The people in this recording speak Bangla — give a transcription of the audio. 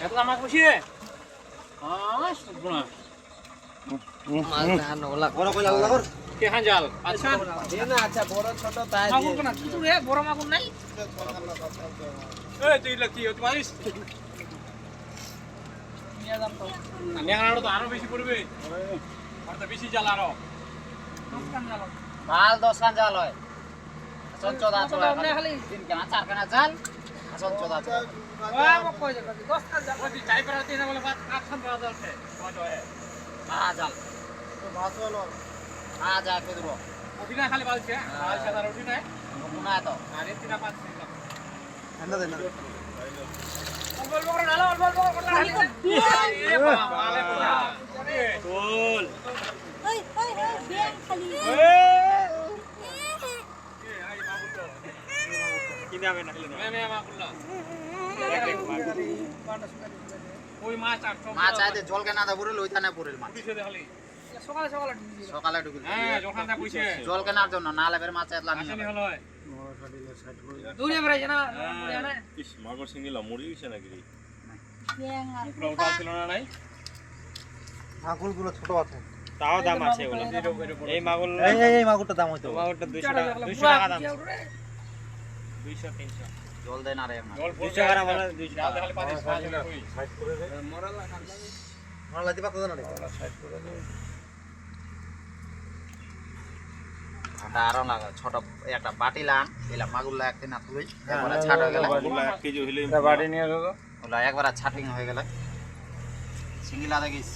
এত আমাকে বসিয়ে শুনবো বড় কইলা লাগর কে হাঞ্জাল আচ্ছা না আচ্ছা বড় ছোট তাই মাগুর কোনা ছোট রে বড় মাগুর নাই এই তুই লাগতি তুই মারিস নিয়ে যাম তো নেগাড়ো তো আরো বেশি পড়বে আর তো বেশি জাল আরো 10 কান জাল মাল 10 কান জাল হয় আসল চোদা চলে খালি 3 কান 4 কান জাল আসল চোদা চলে ওয়া মো কই যা 10 কান জাল ওই চাই পারাতে না বলে বাত 8 কান জাল আছে কত হয় জাল তো ভাত হলো যা কে দেব উঠিনা খালি বালছে বাল সাদা উঠি নাই কোনা তো আরে তিনা পাঁচ ঠান্ডা দেন না বল বল নালা বল বল বল খালি এ বাবা আলে বল ওই ব্যাং খালি মাছ আইতে জল কেনা দা পুরে লইতা না পুরে মাছ সকালে ঢুকিল জল কেনার জন্য না লেবের মাছ এতলা নিয়ে মাগর সিঙ্গিলা মরি গেছে নাকি রে ব্যাং আর মাগুরগুলো ছোট আছে তাও দাম আছে ওগুলো এই মাগুর এই মাগুরটা দাম হইতো মাগুরটা 200 টাকা দাম 200 300 জল দেয় না রে না 200 টাকা বলে 200 টাকা সাইড করে দে মরা লাইতে পাতা না রে সাইড করে দে ঠান্ডা আরো লাগা ছোট একটা বাটি লান এলা মাগুরলা একদিন না তুই একবার ছাট হয়ে গেল মাগুর 1 কেজি হইলে বাড়ি নিয়ে যাও ওলা একবার ছাটিং হয়ে গেল সিঙ্গিলা দেখিস